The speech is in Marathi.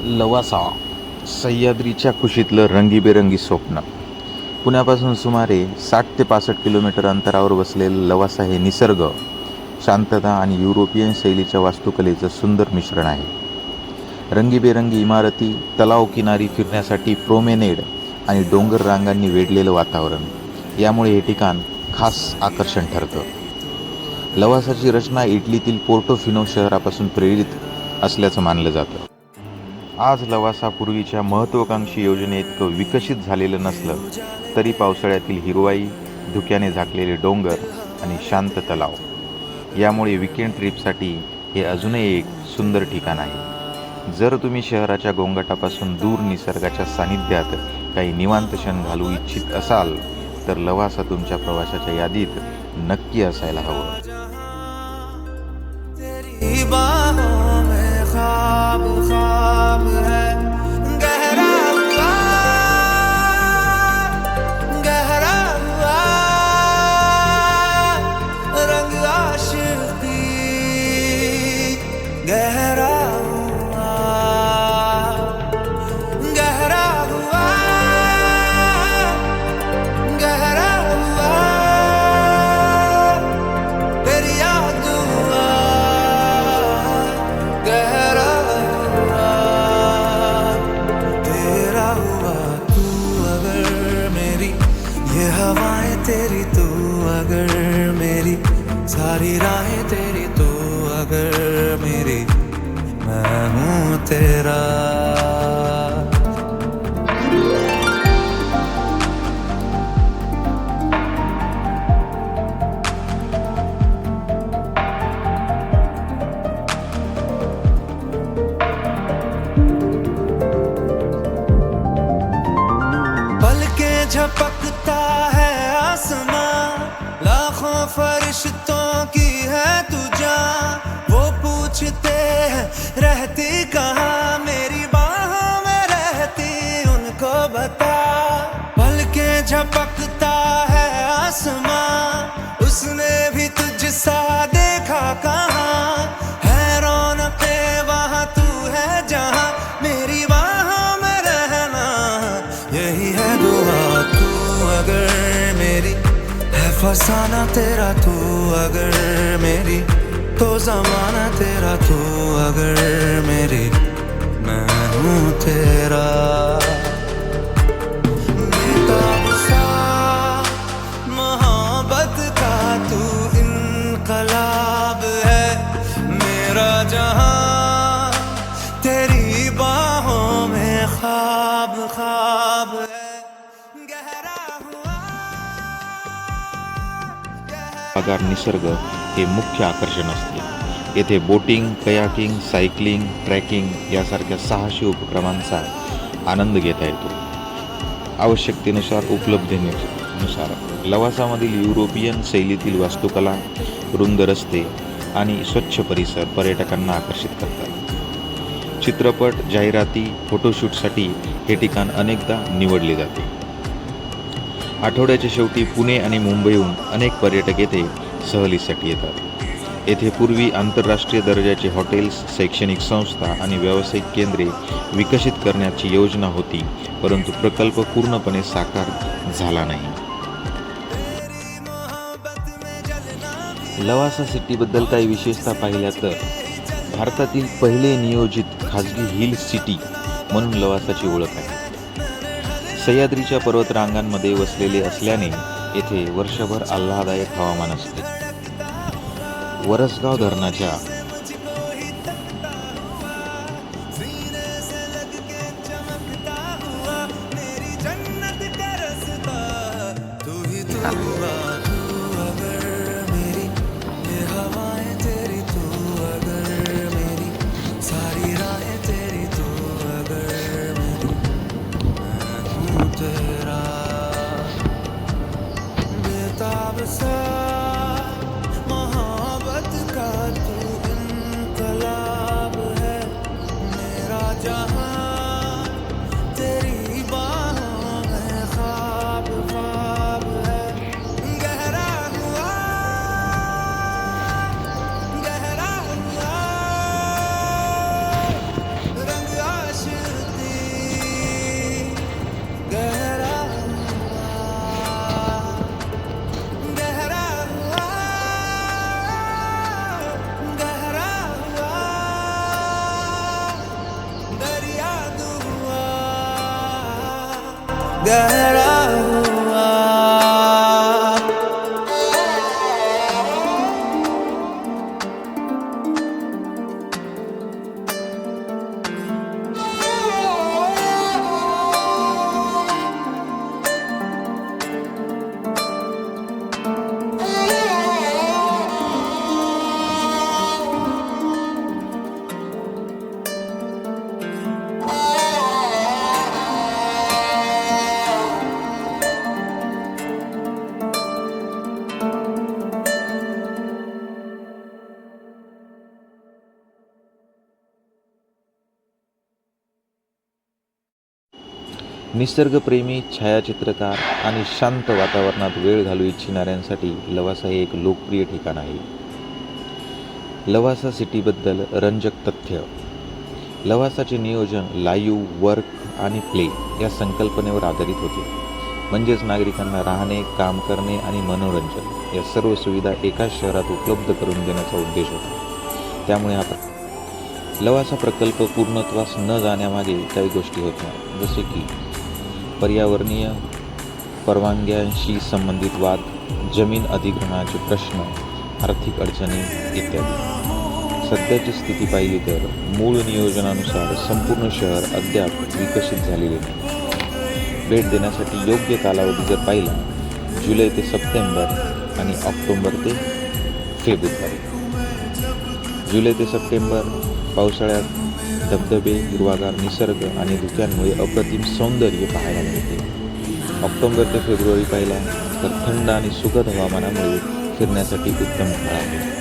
लवासा सह्याद्रीच्या कुशीतलं रंगीबेरंगी स्वप्न. पुण्यापासून सुमारे 60 ते 65 किलोमीटर अंतरावर वसलेलं लवासा हे निसर्ग, शांतता आणि युरोपियन शैलीच्या वास्तुकलेचं सुंदर मिश्रण आहे. रंगीबेरंगी इमारती, तलाव किनारी फिरण्यासाठी प्रोमेनेड आणि डोंगर रांगांनी वेढलेलं वातावरण यामुळे हे ठिकाण खास आकर्षण ठरतं. लवासाची रचना इटलीतील पोर्टोफिनो शहरापासून प्रेरित असल्याचं मानलं जातं. आज लवासा पूर्वीच्या महत्त्वाकांक्षी योजनेइतकं विकसित झालेलं नसलं तरी पावसाळ्यातील हिरवाई, धुक्याने झाकलेले डोंगर आणि शांत तलाव यामुळे विकेंड ट्रिपसाठी हे अजूनही एक सुंदर ठिकाण आहे. जर तुम्ही शहराच्या गोंगाटापासून दूर निसर्गाच्या सानिध्यात काही निवांत क्षण घालवू इच्छित असाल तर लवासा तुमच्या प्रवासाच्या यादीत नक्की असायला हवं. ख्वाब ख्वाब है गहरा हुआ गहरा हुआ रंग आशिकी गहरा हुआ गहरा हुआ गहरा हुआ तेरी याद हुआ गहरा हवाएं तेरी तू अगर मेरी सारी राहें तेरी तू अगर मेरी मैं हूँ तेरा. पलके झपकता है आसमां, लाखों फरिश्तों की है तू जान. वो पूछते हैं रहती कहाँ, मेरी बाहों में रहती उनको बता. पलके झपकता है आसमां, उसने भी तुझसा देखा कहाँ. है रौनके वहाँ तू है जहाँ, मेरी बाहों में रहना यही है दुआ. तू अगर मेरी है फसाना तेरा, तू अगर मेरी तो जमाना तेरा. तू अगर मेरी मैं हूँ तेरा. बेताब सा मोहब्बत का तू इनकलाब है. मेरा जहां तेरी बाहों में ख्वाब ख्वाब है. आगार निसर्ग हे मुख्य आकर्षण असते. येथे बोटिंग, कयाकिंग, सायकलिंग, ट्रॅकिंग यासारख्या 600 उपक्रमांचा आनंद घेता येतो. आवश्यकतेनुसार उपलब्धतेनुसार लवासामधील युरोपियन शैलीतील वास्तुकला, रुंद रस्ते आणि स्वच्छ परिसर पर्यटकांना आकर्षित करतात. चित्रपट, जाहिराती, फोटोशूटसाठी हे ठिकाण अनेकदा निवडले जाते. आठवड्याच्या शेवटी पुणे आणि मुंबईहून अनेक पर्यटक येथे सहलीसाठी येतात. येथे पूर्वी आंतरराष्ट्रीय दर्जाचे हॉटेल्स, शैक्षणिक संस्था आणि व्यावसायिक केंद्रे विकसित करण्याची योजना होती, परंतु प्रकल्प पूर्णपणे साकार झाला नाही. लवासा सिटीबद्दल काही विशेषता पाहिल्या तर भारतातील पहिले नियोजित खाजगी हिल सिटी म्हणून लवासाची ओळख आहे. सह्याद्रीच्या पर्वतरांगांमध्ये वसलेले असल्याने येथे वर्षभर आल्हाददायक हवामान असते. वरसगाव धरणाच्या मोहब्बत का तू इनकलाब है. मेरा जहां तेरी बाहों में ख्वाब ख्वाब है. गहरा हुआ। निसर्गप्रेमी, छायाचित्रकार आणि शांत वातावरणात वेळ घालू इच्छिणाऱ्यांसाठी लवासा हे एक लोकप्रिय ठिकाण आहे. लवासा सिटीबद्दल रंजक तथ्य. लवासाचे नियोजन लाईव्ह, वर्क आणि प्ले या संकल्पनेवर आधारित होते. म्हणजेच नागरिकांना राहणे, काम करणे आणि मनोरंजन या सर्व सुविधा एकाच शहरात उपलब्ध करून देण्याचा उद्देश होता. त्यामुळे लवासा प्रकल्प पूर्णत्वास न जाण्यामागे काही गोष्टी होत्या, जसे की पर्यावरणीय परवानग्यांशी संबंधित वाद, जमीन अधिग्रहणाचे प्रश्न, आर्थिक अडचणी इत्यादी. सध्याची स्थिती पाहिली तर मूळ नियोजनानुसार संपूर्ण शहर अद्याप विकसित झालेले नाही. भेट देण्यासाठी योग्य कालावधी जर पाहिला, जुलै ते सप्टेंबर आणि ऑक्टोबर ते फेब्रुवारी. जुलै ते सप्टेंबर पावसाळ्यात धबधबे, हिरवागार निसर्ग आणि धुक्यांमुळे अप्रतिम सौंदर्य पाहायला मिळते. ऑक्टोबर ते फेब्रुवारी पाहिला तर थंड आणि सुखद हवामानामुळे फिरण्यासाठी उत्तम काळ आहे.